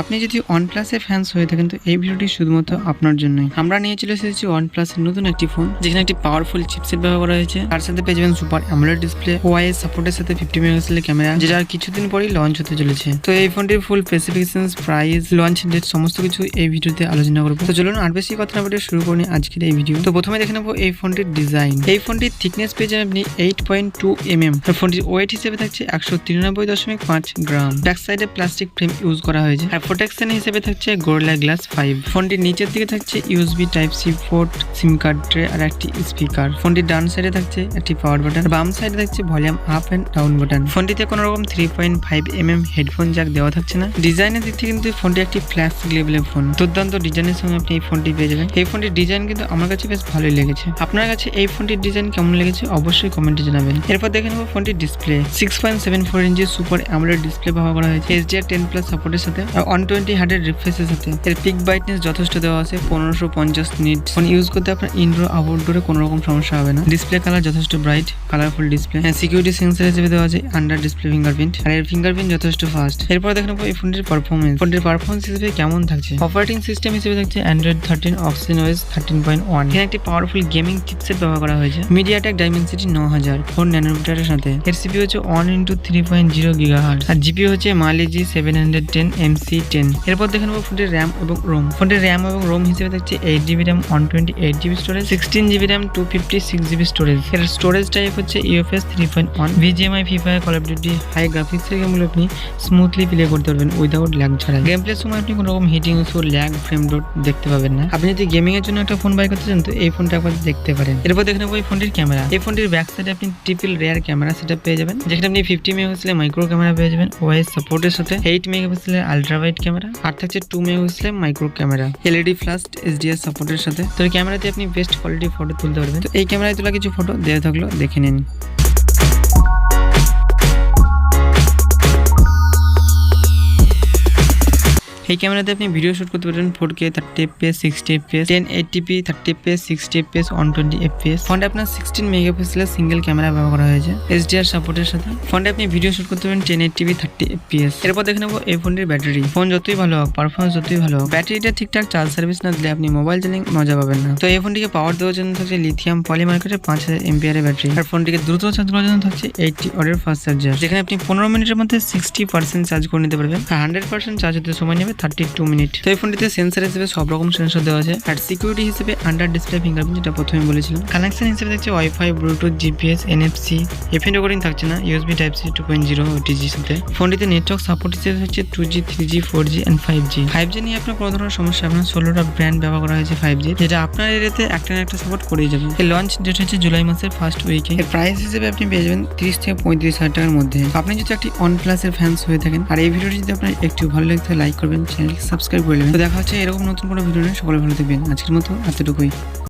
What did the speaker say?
আপনি যদি ওয়ানপ্লাসের ফ্যান্স হয়ে থাকেন তো এই ভিডিওটি শুধুমাত্র আপনার জন্যই। আমরা নিয়ে চলে এসেছি ওয়ানপ্লাসের নতুন একটি ফোন, যেখানে একটি পাওয়ারফুল চিপসেট ব্যবহার করা হয়েছে। তার সাথে পেয়ে যাবেন সুপার অ্যামোলেড ডিসপ্লে, ওআইএস সাপোর্টের সাথে 50 মেগাপিক্সেলের ক্যামেরা, যেটা আর কিছুদিন পরেই লঞ্চ হতে চলেছে। তো এই ফোনটির ফুল স্পেসিফিকেশনস, প্রাইস, লঞ্চ ডেট সমস্ত কিছু এই ভিডিওতে আলোচনা করবো। তো চলুন আর বেশি কথা না বলে শুরু করি আজকের এই ভিডিও। তো প্রথমে দেখে নেবো এই ফোনটির ডিজাইন। এই ফোনটির থিকনেস পেয়ে যাবেন আপনি 8.2 mm। ফোনটির ওয়েট হিসেবে থাকছে 193.5 গ্রাম। ব্যাক সাইডে প্লাস্টিক ফ্রেম ইউজ করা হয়েছে। আর প্রোটেকশন হিসেবে থাকছে গোরিলা গ্লাস 5। ফোনটির নিচের দিকে থাকছে USB type C port, SIM card tray আর একটি স্পিকার। ফোনটির ডান সাইডে থাকছে একটি পাওয়ার বাটন, বাম সাইডে থাকছে volume up and down button. ফোনটিতে কোনো রকম 3.5 mm হেডফোন জ্যাক দেওয়া থাকছে না। ডিজাইনের দিক থেকে কিন্তু ফোনটি একটি ফ্ল্যাশ লেভেলের ফোন। দুর্দান্ত ডিজাইনের সঙ্গে আপনি এই ফোনটি পেয়ে যাবেন। এই ফোনটির ডিজাইন কিন্তু আমার কাছে বেশ ভালোই লেগেছে। আপনার কাছে এই ফোনটির ডিজাইন কেমন লেগেছে অবশ্যই কমেন্টে জানাবেন। এরপর দেখে নেবো ফোনটির ডিসপ্লে। 6.74 ইঞ্চি সুপার অ্যামোলেড ডিসপ্লে ব্যবহার করা হয়েছে HDR10+ সাপোর্টের সাথে আর 120 হার্টের রিফ্রেশের সাথে। এর পিক ব্রাইটনেস যথেষ্ট দেওয়া আছে 1550 নিট। ফোন ইউজ করতে আপনার ইনডোর আউটডোরে কোনো রকম সমস্যা হবে না। ডিসপ্লে কালার যথেষ্ট bright, colourful display. Security sensor হিসেবে দেওয়া আছে আন্ডার ডিসপ্লে ফিঙ্গারপ্রিন্ট, আর এর ফিঙ্গারপ্রিন্ট যথেষ্ট ফাস্ট। এরপর দেখে নেবো এই ফোনটির পারফরমেন্স। ফোনটির পারফরমেন্স হিসেবে কেমন থাকছে। অপারেটিং সিস্টেম হিসেবে থাকছে Android 13 OS 13.1। এখানে একটি পাওয়ারফুল গেমিং চিপসেট ব্যবহার করা হয়েছে MediaTek Dimensity 9000 4 ন্যানোমিটারের সাথে। এর CPU হচ্ছে 1x3.0 GHz আর GPU হচ্ছে Mali G710 MC10। এরপর দেখে নেবো ফোনটির RAM এবং ROM। ফোনটির RAM এবং ROM হিসেবে থাকছে 8GB RAM 128GB storage, 16GB RAM 256GB storage. এর স্টোরেজ টাইপ হচ্ছে UFS 3.1। VGMI, Free Fire, Call of Duty high গ্রাফিক্সের গেমগুলো আপনি স্মুথলি প্লে করতে পারবেন উইদাউট ল্যাগ ছাড়া। গেম প্লের সময় আপনি কোনো রকম heating issue, lag, frame drop দেখতে পাবেন না। আপনি যদি গেমিং এর জন্য একটা ফোন বাই করতে চান তো এই ফোনটা একবার দেখতে পারেন। এরপর দেখে নেবো এই ফোনটির ক্যামেরা। এই ফোনটির ব্যাক সাইডে আপনি ট্রিপল রেয়ার ক্যামেরা সেটআপ পেয়ে যাবেন, যেখানে আপনি 50 মেগাপিক্সেলের মাইক্রো ক্যামেরা পেয়ে যাবেন ওআইএস সাপোর্টের সাথে, 8 মেগাপিক্সেলের আলট্রা ওয়াইড ক্যামেরা আর থাকছে 2 মেগাপিক্সেলের micro camera, LED flash HDR সাপোর্টের সাথে। তো এই ক্যামেরাতে আপনি বেস্ট কোয়ালিটি ফটো তুলতে পারবেন। তো এই ক্যামেরায় তোলা কিছু ফটো দেওয়া থাকলো, দেখে নিন। এই ক্যামেরাতে আপনি ভিডিও শুট করতে পারবেন 4K 30fps 60fps 1080p 30fps 60fps 120fps। ফোনটা আপনার 16 মেগাপিক্সেলের সিঙ্গেল ক্যামেরা ব্যবহার করা হয়েছে HDR সাপোর্টের সাথে। ফোনটা আপনি ভিডিও শুট করতে পারবেন 1080p 30fps। এরপর দেখে নেবো এই ফোনটির ব্যাটারি। ফোন যতই ভালো হোক, পারফরমেন্স যতই ভালো হোক, ব্যাটারিটা ঠিকঠাক চার্জ সার্ভিস না দিলে আপনি মোবাইল চালিং মজা পাবেন না। তো এই ফোনটিকে পাওয়ার দেওয়ার জন্য থাকছে লিথিয়াম পলিমার্কেটের 5000 mAh ব্যাটারি। আর ফোনটিকে দ্রুত চার্জ করার জন্য থাকছে 80 ওয়াটের ফাস্ট চার্জার, যেখানে আপনি 15 মিনিটের মধ্যে 60% চার্জ করে নিতে পারবেন। আর 100% চার্জ হতে সময় নেবে 32 মিনিট। তো এই ফোনটিতে সেন্সর হিসেবে সব রকম সেন্সর দেওয়া আছে। আর সিকিউরিটি হিসেবে আন্ডার ডিসপ্লে ফিঙ্গারপ্রিন্ট, যেটা প্রথমে বলেছিলাম। কানেকশন হিসেবে থাকছে wifi, Bluetooth, GPS, NFC, FM recording থাকছে না, USB টাইপ সি 2.0 OTG সাথে। ফোনটিতে নেটওয়ার্ক সাপোর্ট হিসেবে হচ্ছে 2G 3G 4G and 5G নিয়ে আপনার কোনো ধরনের সমস্যা হবে না। 16টা ব্র্যান্ড ব্যবহার করা হয়েছে 5G, যেটা আপনার এরিয়াতে একটা না একটা সাপোর্ট করেই যাবে। এর লঞ্চ ডেট হচ্ছে জুলাই মাসের ফার্স্ট উইকে। এর প্রাইস হিসেবে আপনি পেয়ে যাবেন 30 থেকে 35 হাজার টাকার মধ্যে। আপনি যদি একটি ওয়ানপ্লাসের ফ্যান্স হয়ে থাকেন আর এই ভিডিওটি যদি আপনার একটু ভালো লাগে তাহলে লাইক করবেন, চ্যানেলকে সাবস্ক্রাইব করে নেবেন। তো দেখা হচ্ছে এরকম নতুন কোনো ভিডিও নিয়ে। সকলে ভালো থাকবেন। আজকের মতো এতটুকুই।